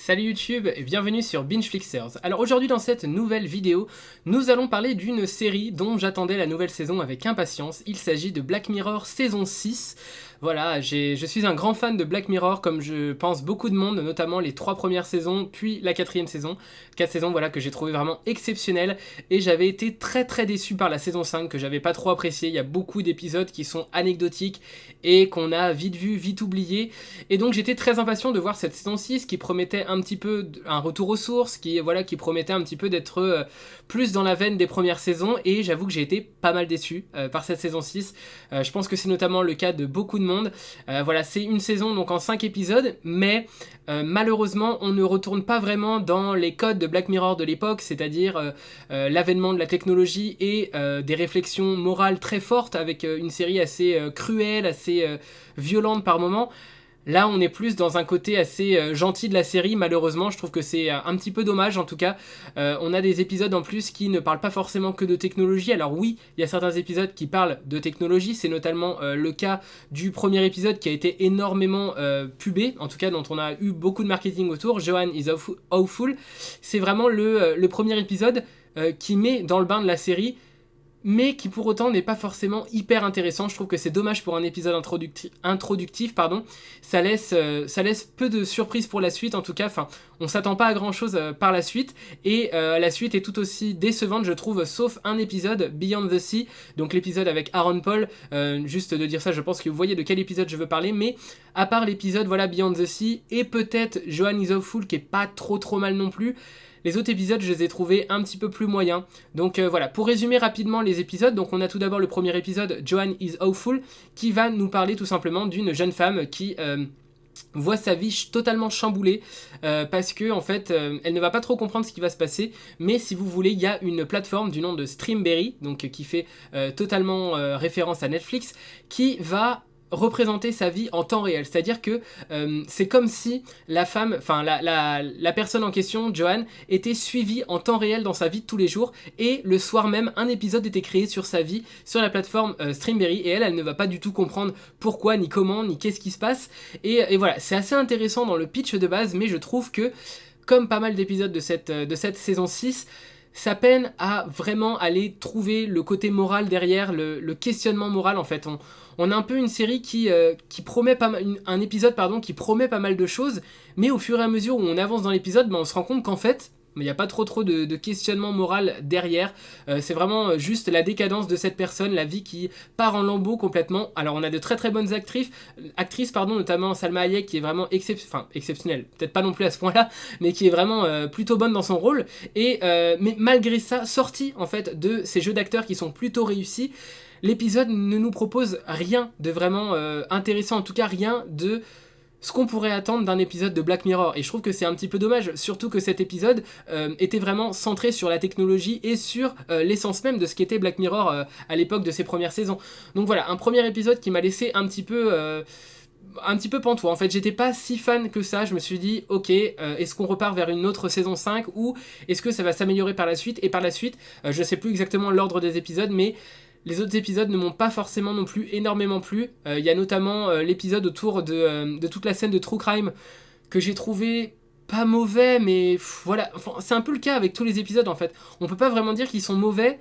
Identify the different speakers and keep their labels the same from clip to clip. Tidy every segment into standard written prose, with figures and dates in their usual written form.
Speaker 1: Salut YouTube et bienvenue sur BingeFlixers. Alors aujourd'hui dans cette nouvelle vidéo, nous allons parler d'une série dont j'attendais la nouvelle saison avec impatience. Il s'agit de Black Mirror saison 6. Voilà, je suis un grand fan de Black Mirror comme je pense beaucoup de monde, notamment les 3 premières saisons, puis la 4e saison. 4 saisons voilà, que j'ai trouvé vraiment exceptionnelles et j'avais été très déçu par la saison 5 que j'avais pas trop apprécié. Il y a beaucoup d'épisodes qui sont anecdotiques et qu'on a vite vu, vite oublié. Et donc j'étais très impatient de voir cette saison 6 qui promettait un petit peu un retour aux sources, qui promettait un petit peu d'être plus dans la veine des premières saisons, et j'avoue que j'ai été pas mal déçu par cette saison 6. Je pense que c'est notamment le cas de beaucoup de monde. Voilà, c'est une saison donc en 5 épisodes, mais malheureusement on ne retourne pas vraiment dans les codes de Black Mirror de l'époque, c'est-à-dire l'avènement de la technologie et des réflexions morales très fortes avec une série assez cruelle, assez violente par moments. Là, on est plus dans un côté assez gentil de la série, malheureusement. Je trouve que c'est un petit peu dommage, en tout cas. On a des épisodes en plus qui ne parlent pas forcément que de technologie. Alors oui, il y a certains épisodes qui parlent de technologie. C'est notamment le cas du premier épisode qui a été énormément pubé, en tout cas dont on a eu beaucoup de marketing autour. Joanne is Awful. C'est vraiment le premier épisode qui met dans le bain de la série, mais qui pour autant n'est pas forcément hyper intéressant. Je trouve que c'est dommage pour un épisode introductif, pardon. Ça laisse peu de surprises pour la suite, en tout cas. Enfin, on s'attend pas à grand chose par la suite, et la suite est tout aussi décevante, je trouve, sauf un épisode, Beyond the Sea, donc l'épisode avec Aaron Paul. Juste de dire ça, je pense que vous voyez de quel épisode je veux parler, mais à part l'épisode, voilà, Beyond the Sea, et peut-être Joanne is Awful, qui est pas trop mal non plus. Les autres épisodes, je les ai trouvés un petit peu plus moyens. Donc voilà, pour résumer rapidement les épisodes, donc on a tout d'abord le premier épisode, Joanne is Awful, qui va nous parler tout simplement d'une jeune femme qui voit sa vie totalement chamboulée parce que en fait elle ne va pas trop comprendre ce qui va se passer, mais si vous voulez, il y a une plateforme du nom de Streamberry, donc qui fait totalement référence à Netflix, qui va représenter sa vie en temps réel, c'est-à-dire que c'est comme si la femme, enfin la personne en question, Joanne, était suivie en temps réel dans sa vie de tous les jours, et le soir même un épisode était créé sur sa vie sur la plateforme Streamberry, et elle ne va pas du tout comprendre pourquoi, ni comment, ni qu'est-ce qui se passe, et voilà, c'est assez intéressant dans le pitch de base, mais je trouve que comme pas mal d'épisodes de cette saison 6, ça peine à vraiment aller trouver le côté moral derrière, le questionnement moral en fait. On a un peu une série qui promet pas mal, un épisode pardon, qui promet pas mal de choses, mais au fur et à mesure où on avance dans l'épisode, on se rend compte qu'en fait, il n'y a pas trop de questionnement moral derrière. C'est vraiment juste la décadence de cette personne, la vie qui part en lambeaux complètement. Alors on a de très bonnes actrices, notamment Salma Hayek, qui est vraiment exceptionnelle, peut-être pas non plus à ce point-là, mais qui est vraiment plutôt bonne dans son rôle. Et mais malgré ça, sorti en fait de ces jeux d'acteurs qui sont plutôt réussis, l'épisode ne nous propose rien de vraiment intéressant, en tout cas rien de ce qu'on pourrait attendre d'un épisode de Black Mirror, et je trouve que c'est un petit peu dommage, surtout que cet épisode était vraiment centré sur la technologie et sur l'essence même de ce qu'était Black Mirror à l'époque de ses premières saisons. Donc voilà, un premier épisode qui m'a laissé un petit peu pantois. En fait, j'étais pas si fan que ça. Je me suis dit, ok, est-ce qu'on repart vers une autre saison 5 ou est-ce que ça va s'améliorer par la suite? Et par la suite, je sais plus exactement l'ordre des épisodes, mais les autres épisodes ne m'ont pas forcément non plus énormément plu. Il y a notamment l'épisode autour de toute la scène de True Crime que j'ai trouvé pas mauvais, mais voilà. Enfin, c'est un peu le cas avec tous les épisodes en fait. On peut pas vraiment dire qu'ils sont mauvais,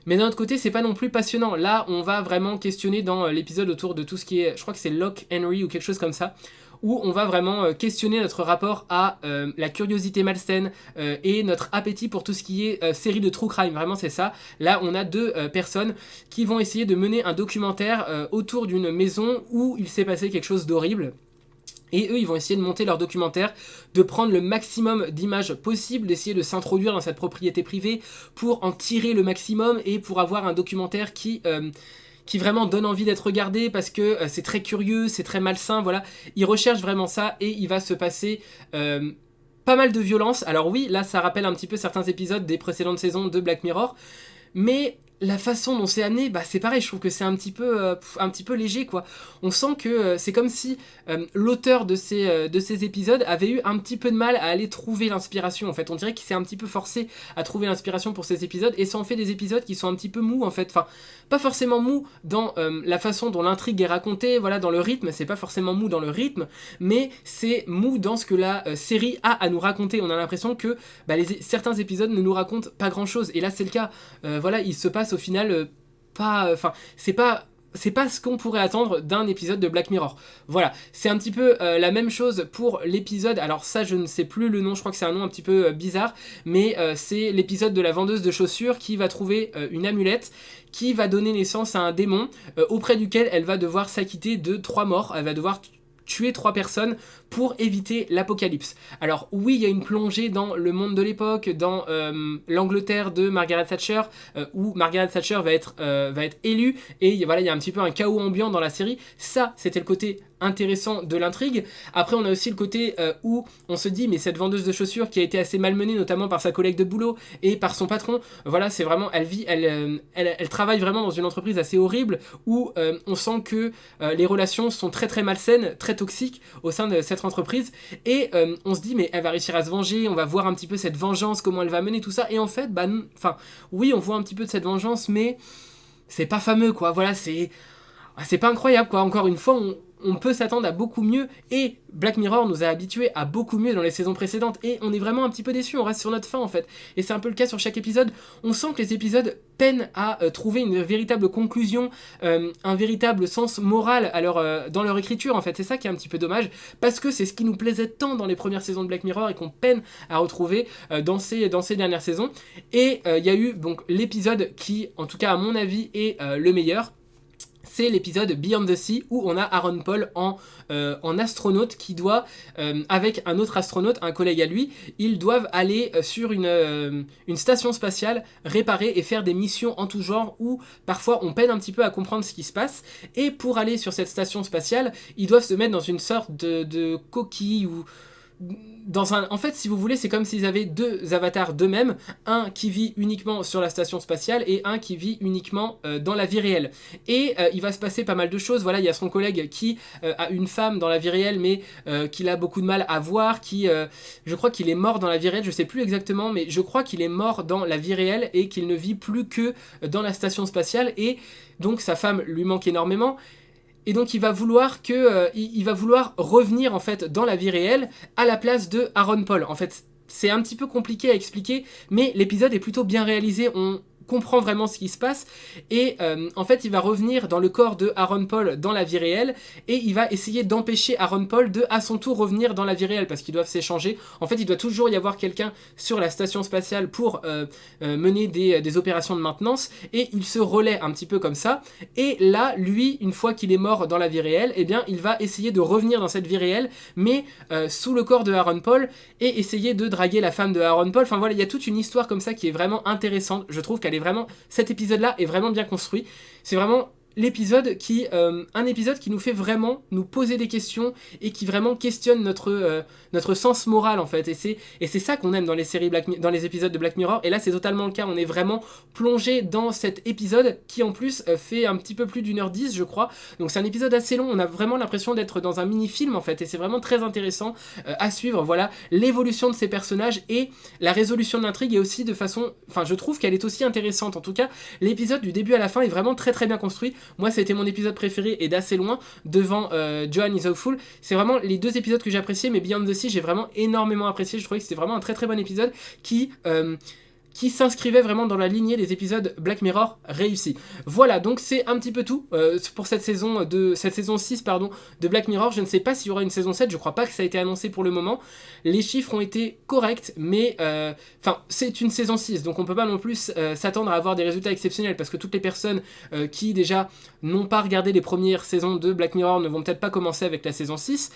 Speaker 1: mais d'un autre côté, c'est pas non plus passionnant. Là, on va vraiment questionner dans l'épisode autour de tout ce qui est, je crois que c'est Locke Henry ou quelque chose comme ça, où on va vraiment questionner notre rapport à la curiosité malsaine et notre appétit pour tout ce qui est série de true crime. Vraiment, c'est ça. Là, on a deux personnes qui vont essayer de mener un documentaire autour d'une maison où il s'est passé quelque chose d'horrible. Et eux, ils vont essayer de monter leur documentaire, de prendre le maximum d'images possibles, d'essayer de s'introduire dans cette propriété privée pour en tirer le maximum et pour avoir un documentaire qui vraiment donne envie d'être regardé parce que c'est très curieux, c'est très malsain, voilà. Ils recherchent vraiment ça, et il va se passer pas mal de violence. Alors oui, là, ça rappelle un petit peu certains épisodes des précédentes saisons de Black Mirror, mais la façon dont c'est amené, bah c'est pareil, je trouve que c'est un petit peu léger quoi. On sent que c'est comme si l'auteur de ces épisodes avait eu un petit peu de mal à aller trouver l'inspiration en fait. On dirait qu'il s'est un petit peu forcé à trouver l'inspiration pour ces épisodes et ça en fait des épisodes qui sont un petit peu mous en fait. Enfin, pas forcément mous dans la façon dont l'intrigue est racontée, voilà, dans le rythme, c'est pas forcément mou dans le rythme, mais c'est mou dans ce que la série a à nous raconter. On a l'impression que bah, certains épisodes ne nous racontent pas grand chose et là c'est le cas. Voilà, il se passe au final enfin, c'est pas ce qu'on pourrait attendre d'un épisode de Black Mirror. Voilà, c'est un petit peu la même chose pour l'épisode, alors ça je ne sais plus le nom, je crois que c'est un nom un petit peu bizarre, mais c'est l'épisode de la vendeuse de chaussures qui va trouver une amulette qui va donner naissance à un démon auprès duquel elle va devoir s'acquitter de 3 morts, elle va devoir tuer 3 personnes pour éviter l'apocalypse. Alors oui, il y a une plongée dans le monde de l'époque, dans l'Angleterre de Margaret Thatcher, où Margaret Thatcher va être élue, et voilà, il y a un petit peu un chaos ambiant dans la série. Ça, c'était le côté intéressant de l'intrigue. Après, on a aussi le côté où on se dit, mais cette vendeuse de chaussures qui a été assez malmenée, notamment par sa collègue de boulot et par son patron, voilà, c'est vraiment, elle travaille vraiment dans une entreprise assez horrible, où on sent que les relations sont très très malsaines, très toxiques au sein de cette entreprise, et on se dit, mais elle va réussir à se venger, on va voir un petit peu cette vengeance, comment elle va mener tout ça, et en fait, bah, enfin, oui, on voit un petit peu de cette vengeance, mais c'est pas fameux, quoi, voilà, c'est pas incroyable, quoi, encore une fois, on peut s'attendre à beaucoup mieux, et Black Mirror nous a habitués à beaucoup mieux dans les saisons précédentes, et on est vraiment un petit peu déçus, on reste sur notre faim en fait, et c'est un peu le cas sur chaque épisode. On sent que les épisodes peinent à trouver une véritable conclusion, un véritable sens moral dans leur écriture en fait, c'est ça qui est un petit peu dommage, parce que c'est ce qui nous plaisait tant dans les premières saisons de Black Mirror, et qu'on peine à retrouver dans ces dernières saisons, et il y a eu donc l'épisode qui, en tout cas à mon avis, est le meilleur. C'est l'épisode Beyond the Sea, où on a Aaron Paul en astronaute qui doit, avec un autre astronaute, un collègue à lui, ils doivent aller sur une station spatiale, réparer et faire des missions en tout genre, où parfois on peine un petit peu à comprendre ce qui se passe, et pour aller sur cette station spatiale, ils doivent se mettre dans une sorte de coquille, ou en fait, si vous voulez, c'est comme s'ils avaient 2 avatars d'eux-mêmes, un qui vit uniquement sur la station spatiale et un qui vit uniquement dans la vie réelle. Et il va se passer pas mal de choses. Voilà, il y a son collègue qui a une femme dans la vie réelle, mais qu'il a beaucoup de mal à voir, je crois qu'il est mort dans la vie réelle, je sais plus exactement, mais je crois qu'il est mort dans la vie réelle et qu'il ne vit plus que dans la station spatiale, et donc sa femme lui manque énormément. Et donc il va vouloir revenir en fait dans la vie réelle à la place de Aaron Paul. En fait, c'est un petit peu compliqué à expliquer, mais l'épisode est plutôt bien réalisé. On comprend vraiment ce qui se passe, et en fait il va revenir dans le corps de Aaron Paul dans la vie réelle, et il va essayer d'empêcher Aaron Paul de à son tour revenir dans la vie réelle, parce qu'ils doivent s'échanger. En fait il doit toujours y avoir quelqu'un sur la station spatiale pour mener des opérations de maintenance, et il se relaie un petit peu comme ça, et là lui, une fois qu'il est mort dans la vie réelle, eh bien il va essayer de revenir dans cette vie réelle, mais sous le corps de Aaron Paul, et essayer de draguer la femme de Aaron Paul. Enfin voilà, il y a toute une histoire comme ça qui est vraiment intéressante. Je trouve qu'elle est vraiment, cet épisode-là est vraiment bien construit. C'est vraiment l'épisode un épisode qui nous fait vraiment nous poser des questions, et qui vraiment questionne notre sens moral en fait, et c'est ça qu'on aime dans les séries dans les épisodes de Black Mirror, et là c'est totalement le cas. On est vraiment plongé dans cet épisode qui en plus fait un petit peu plus d'1h10 je crois, donc c'est un épisode assez long. On a vraiment l'impression d'être dans un mini-film en fait, et c'est vraiment très intéressant à suivre. Voilà, l'évolution de ces personnages et la résolution de l'intrigue est aussi de façon, enfin je trouve qu'elle est aussi intéressante. En tout cas, l'épisode du début à la fin est vraiment très très bien construit. Moi, c'était mon épisode préféré, et d'assez loin, devant Joanne is Awful. C'est vraiment les 2 épisodes que j'ai appréciés, mais Beyond the Sea, j'ai vraiment énormément apprécié. Je trouvais que c'était vraiment un très très bon épisode qui s'inscrivait vraiment dans la lignée des épisodes Black Mirror réussis. Voilà, donc c'est un petit peu tout pour cette saison 6 pardon, de Black Mirror. Je ne sais pas s'il y aura une saison 7, je crois pas que ça a été annoncé pour le moment. Les chiffres ont été corrects, mais c'est une saison 6, donc on peut pas non plus s'attendre à avoir des résultats exceptionnels, parce que toutes les personnes qui déjà n'ont pas regardé les premières saisons de Black Mirror ne vont peut-être pas commencer avec la saison 6.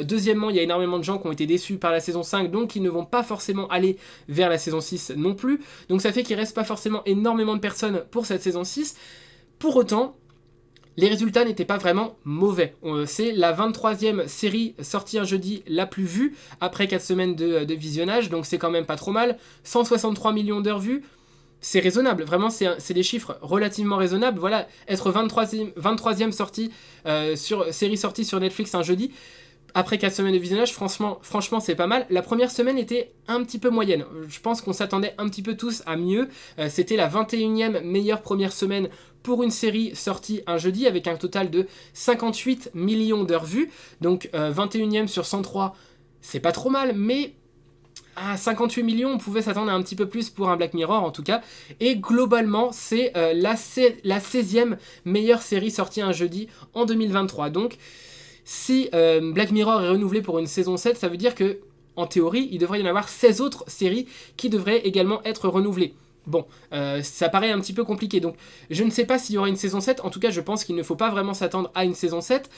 Speaker 1: Deuxièmement, il y a énormément de gens qui ont été déçus par la saison 5, donc ils ne vont pas forcément aller vers la saison 6 non plus. Donc ça fait qu'il reste pas forcément énormément de personnes pour cette saison 6. Pour autant, les résultats n'étaient pas vraiment mauvais. C'est la 23e série sortie un jeudi la plus vue, après 4 semaines de visionnage, donc c'est quand même pas trop mal. 163 millions d'heures vues. c'est raisonnable, vraiment c'est des chiffres relativement raisonnables. Voilà, être 23e sortie série sortie sur Netflix un jeudi, après 4 semaines de visionnage, franchement c'est pas mal. La première semaine était un petit peu moyenne. Je pense qu'on s'attendait un petit peu tous à mieux. C'était la 21e meilleure première semaine pour une série sortie un jeudi, avec un total de 58 millions d'heures vues. Donc 21e sur 103, c'est pas trop mal, mais à 58 millions, on pouvait s'attendre à un petit peu plus pour un Black Mirror en tout cas. Et globalement, c'est la 16e meilleure série sortie un jeudi en 2023. Donc si Black Mirror est renouvelé pour une saison 7, ça veut dire que, en théorie, il devrait y en avoir 16 autres séries qui devraient également être renouvelées. Bon, ça paraît un petit peu compliqué, donc je ne sais pas s'il y aura une saison 7, en tout cas je pense qu'il ne faut pas vraiment s'attendre à une saison 7.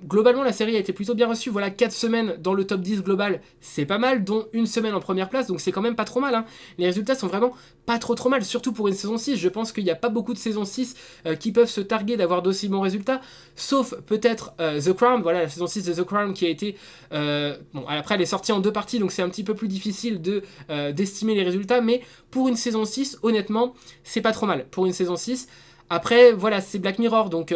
Speaker 1: Globalement la série a été plutôt bien reçue, voilà, 4 semaines dans le top 10 global, c'est pas mal, dont une semaine en première place, donc c'est quand même pas trop mal, hein. Les résultats sont vraiment pas trop mal, surtout pour une saison 6, je pense qu'il n'y a pas beaucoup de saisons 6 qui peuvent se targuer d'avoir d'aussi bons résultats, sauf peut-être The Crown, voilà, la saison 6 de The Crown qui a été... bon, après elle est sortie en 2 parties, donc c'est un petit peu plus difficile d'estimer les résultats, mais pour une saison 6, honnêtement, c'est pas trop mal pour une saison 6. Après, voilà, c'est Black Mirror, donc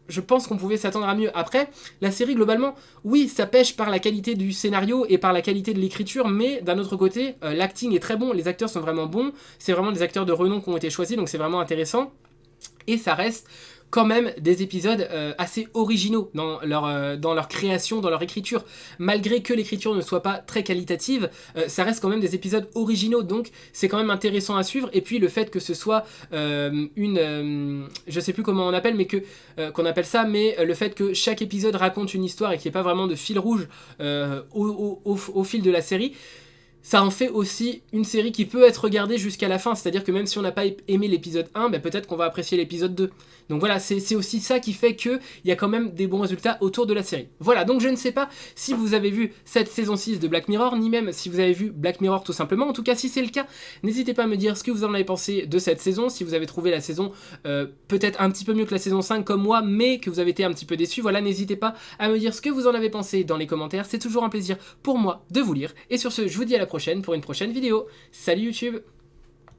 Speaker 1: je pense qu'on pouvait s'attendre à mieux. Après, la série, globalement, oui, ça pêche par la qualité du scénario et par la qualité de l'écriture, mais d'un autre côté, l'acting est très bon, les acteurs sont vraiment bons, c'est vraiment des acteurs de renom qui ont été choisis, donc c'est vraiment intéressant. Et ça reste quand même des épisodes assez originaux dans leur création, dans leur écriture. Malgré que l'écriture ne soit pas très qualitative, ça reste quand même des épisodes originaux, donc c'est quand même intéressant à suivre. Et puis le fait que ce soit je sais plus comment on appelle, mais qu'on appelle ça, mais le fait que chaque épisode raconte une histoire et qu'il n'y ait pas vraiment de fil rouge au fil de la série, ça en fait aussi une série qui peut être regardée jusqu'à la fin, c'est-à-dire que même si on n'a pas aimé l'épisode 1, ben peut-être qu'on va apprécier l'épisode 2. Donc voilà, c'est aussi ça qui fait qu'il y a quand même des bons résultats autour de la série. Voilà, donc je ne sais pas si vous avez vu cette saison 6 de Black Mirror, ni même si vous avez vu Black Mirror tout simplement. En tout cas, si c'est le cas, n'hésitez pas à me dire ce que vous en avez pensé de cette saison, si vous avez trouvé la saison peut-être un petit peu mieux que la saison 5 comme moi, mais que vous avez été un petit peu déçu. Voilà, n'hésitez pas à me dire ce que vous en avez pensé dans les commentaires, c'est toujours un plaisir pour moi de vous lire. Et sur ce, je vous dis à la prochaine pour une prochaine vidéo. Salut YouTube!